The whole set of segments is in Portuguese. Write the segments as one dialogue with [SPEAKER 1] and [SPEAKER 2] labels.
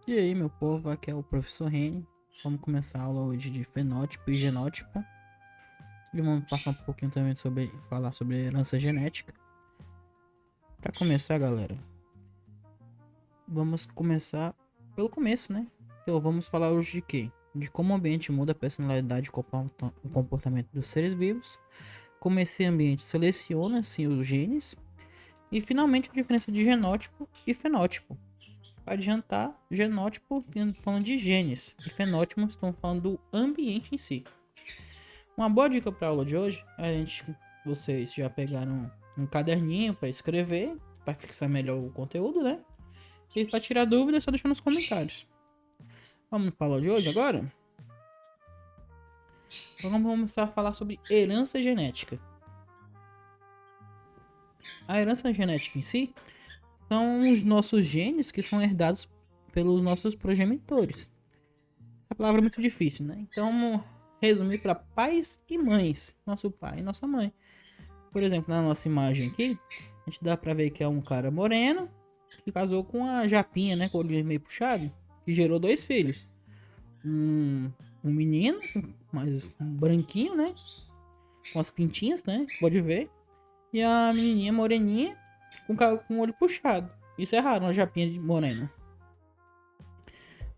[SPEAKER 1] E aí, meu povo, aqui é o professor Reni. Vamos começar a aula hoje de fenótipo e genótipo. E vamos passar um pouquinho também sobre falar sobre herança genética. Para começar, galera, vamos começar pelo começo, né? Então, vamos falar hoje de quê? De como o ambiente muda a personalidade e o comportamento dos seres vivos, como esse ambiente seleciona assim, os genes, e finalmente a diferença de genótipo e fenótipo. Para adiantar, genótipo estamos falando de genes e fenótipo estamos falando do ambiente em si. Uma boa dica para a aula de hoje é vocês já pegaram um caderninho para escrever, para fixar melhor o conteúdo, né? E para tirar dúvidas, é só deixar nos comentários. Vamos para a aula de hoje agora? Então vamos começar a falar sobre herança genética. A herança genética em si são os nossos genes que são herdados pelos nossos progenitores. Essa palavra é muito difícil, né? Então vamos resumir para pais e mães. Nosso pai e nossa mãe. Por exemplo, na nossa imagem aqui, a gente dá pra ver que é um cara moreno que casou com a Japinha, né? Com o olho meio puxado, que gerou dois filhos. Um menino, mais branquinho, né? Com as pintinhas, né? Pode ver. E a menininha moreninha com o olho puxado. Isso é raro, uma Japinha de morena.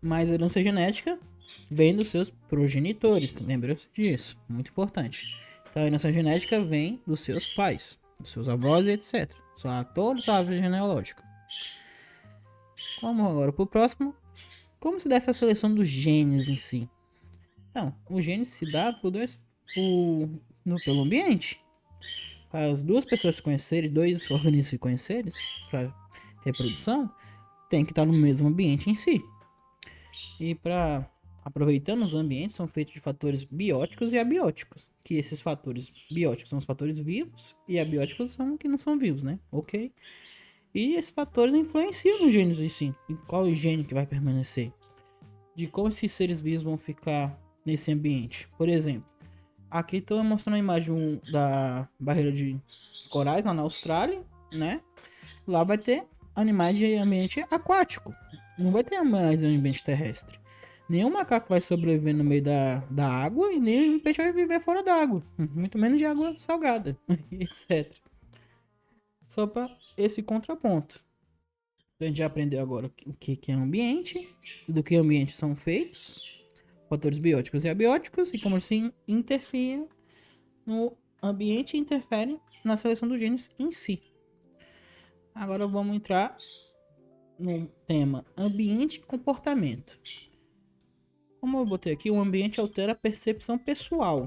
[SPEAKER 1] Mas a herança genética vem dos seus progenitores. Lembra-se disso. Muito importante. Então a herança genética vem dos seus pais, dos seus avós e etc. Só toda a árvore genealógica. Vamos agora para o próximo. Como se dá essa seleção dos genes em si? Então, o gene se dá pelo ambiente. As duas pessoas se conhecerem, dois organismos se conhecerem para reprodução, tem que estar no mesmo ambiente em si. E para aproveitando os ambientes são feitos de fatores bióticos e abióticos. Que esses fatores bióticos são os fatores vivos e abióticos são que não são vivos, né? Ok? E esses fatores influenciam nos genes em si. Em qual o gene que vai permanecer? De como esses seres vivos vão ficar nesse ambiente. Por exemplo, aqui estou mostrando a imagem da barreira de corais lá na Austrália, né? Lá vai ter animais de ambiente aquático. Não vai ter animais de ambiente terrestre. Nenhum macaco vai sobreviver no meio da água e nem um peixe vai viver fora da água. Muito menos de água salgada, etc. Só para esse contraponto. A gente já aprendeu agora o que é ambiente, do que ambientes são feitos, fatores bióticos e abióticos, e como assim interferem no ambiente e interferem na seleção dos genes em si. Agora vamos entrar no tema ambiente e comportamento. Como eu botei aqui, o ambiente altera a percepção pessoal,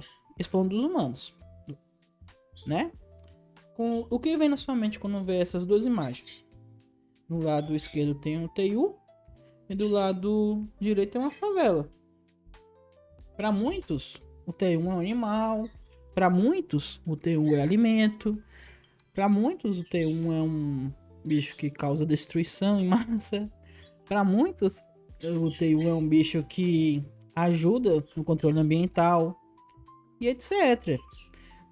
[SPEAKER 1] falando dos humanos, né? O que vem na sua mente quando vê essas duas imagens? No lado esquerdo tem um TU e do lado direito tem uma favela. Para muitos, o TU é um animal. Para muitos, o TU é alimento. Para muitos, o TU é um bicho que causa destruição em massa. Para muitos, o TU é um bicho que ajuda no controle ambiental e etc.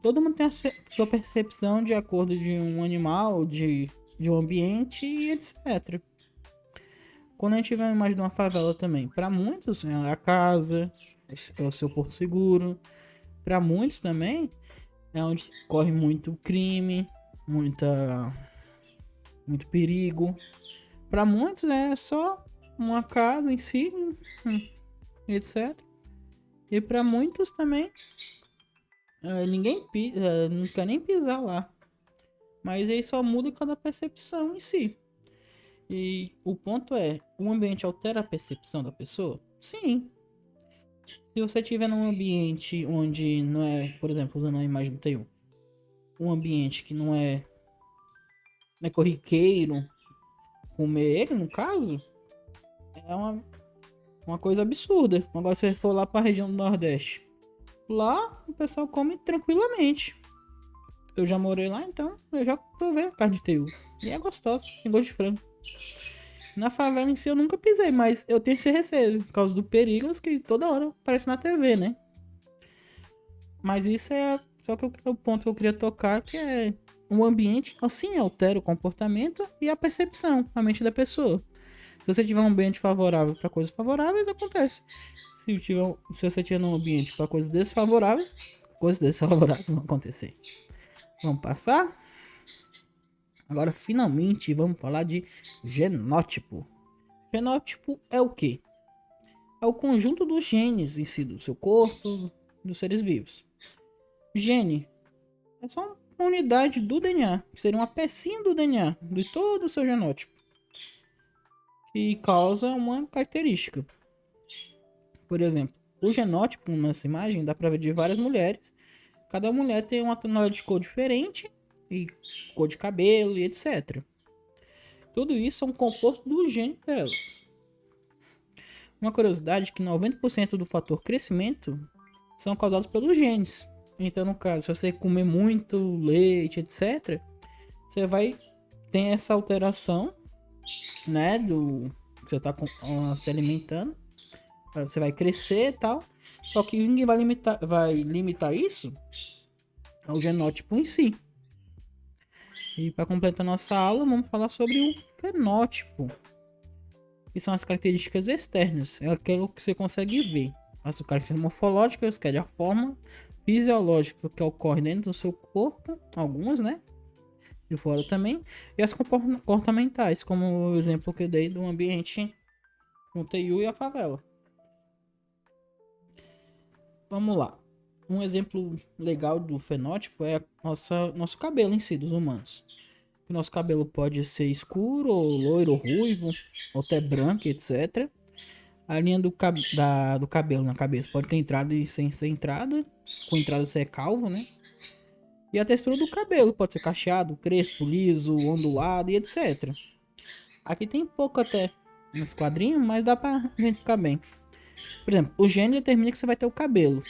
[SPEAKER 1] Todo mundo tem a sua percepção de acordo de um animal, de um ambiente e etc. Quando a gente vê a imagem de uma favela também, para muitos é a casa, é o seu porto seguro. Para muitos também é onde corre muito crime, muito perigo. Para muitos é só uma casa em si, etc. E para muitos também ninguém não quer nem pisar lá. Mas aí só muda cada percepção em si. E o ponto é, o ambiente altera a percepção da pessoa? Sim. Se você estiver num ambiente onde não é, por exemplo, usando a imagem do T1, um ambiente que não é corriqueiro, comer ele, no caso, é uma coisa absurda. Agora, se você for lá para a região do Nordeste, lá o pessoal come tranquilamente. Eu já morei lá, então eu já provei a carne de TU. E é gostosa, tem gosto de frango. Na favela em si eu nunca pisei, mas eu tenho esse receio, por causa do perigo que toda hora aparece na TV, né? Mas isso é só que o ponto que eu queria tocar, que é o ambiente, assim, altera o comportamento e a percepção, a mente da pessoa. Se você tiver um ambiente favorável para coisas favoráveis, acontece. Se você tiver um ambiente para coisas desfavoráveis vão acontecer. Vamos passar? Agora, finalmente, vamos falar de genótipo. Genótipo é o quê? É o conjunto dos genes em si, do seu corpo, dos seres vivos. Gene é só uma unidade do DNA, que seria uma pecinha do DNA, de todo o seu genótipo, que causa uma característica. Por exemplo, o genótipo nessa imagem dá para ver de várias mulheres. Cada mulher tem uma tonalidade de cor diferente, e cor de cabelo e etc. Tudo isso é um composto do gene delas. Uma curiosidade é que 90% do fator crescimento são causados pelos genes. Então, no caso, se você comer muito leite, etc., você vai ter essa alteração, né, do que você está se alimentando. Você vai crescer e tal. Só que ninguém vai limitar isso ao genótipo em si. E para completar nossa aula, vamos falar sobre o fenótipo, que são as características externas. É aquilo que você consegue ver. As características morfológicas, que é a forma fisiológica que ocorre dentro do seu corpo, algumas, né? De fora também. E as comportamentais, como o exemplo que eu dei do ambiente com o TU e a favela. Vamos lá. Um exemplo legal do fenótipo é nosso cabelo em si, dos humanos. O nosso cabelo pode ser escuro, ou loiro, ou ruivo, ou até branco, etc. A linha do cabelo na cabeça pode ter entrada e sem ser entrada. Com entrada ser calvo, né? E a textura do cabelo pode ser cacheado, crespo, liso, ondulado e etc. Aqui tem pouco até nos quadrinhos, mas dá pra identificar bem. Por exemplo, o gene determina que você vai ter o cabelo.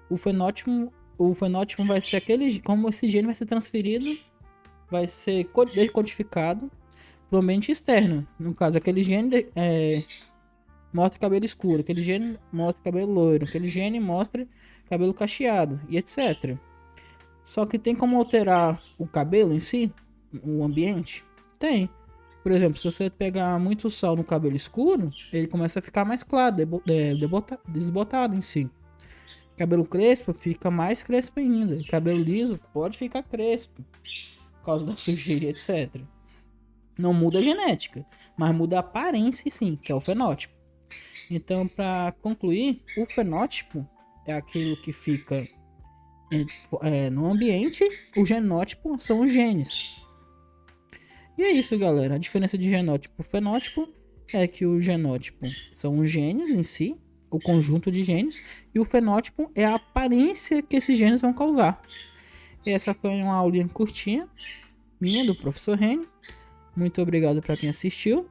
[SPEAKER 1] O fenótipo vai ser aquele... Como esse gene vai ser transferido, vai ser decodificado para o ambiente externo. No caso, aquele gene mostra cabelo escuro, aquele gene mostra cabelo loiro, aquele gene mostra cabelo cacheado e etc. Só que tem como alterar o cabelo em si, o ambiente? Tem. Por exemplo, se você pegar muito sol no cabelo escuro, ele começa a ficar mais claro, desbotado em si. Cabelo crespo fica mais crespo ainda. Cabelo liso pode ficar crespo por causa da sujeira, etc. Não muda a genética, mas muda a aparência sim, que é o fenótipo. Então, para concluir, o fenótipo é aquilo que fica no ambiente. O genótipo são os genes. E é isso, galera. A diferença de genótipo e fenótipo é que o genótipo são os genes em si, o conjunto de genes, e o fenótipo é a aparência que esses genes vão causar. E essa foi uma aulinha curtinha minha do professor Reni. Muito obrigado para quem assistiu.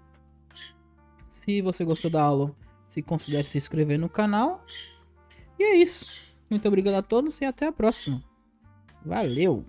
[SPEAKER 1] Se você gostou da aula, se considere se inscrever no canal. E é isso. Muito obrigado a todos e até a próxima. Valeu!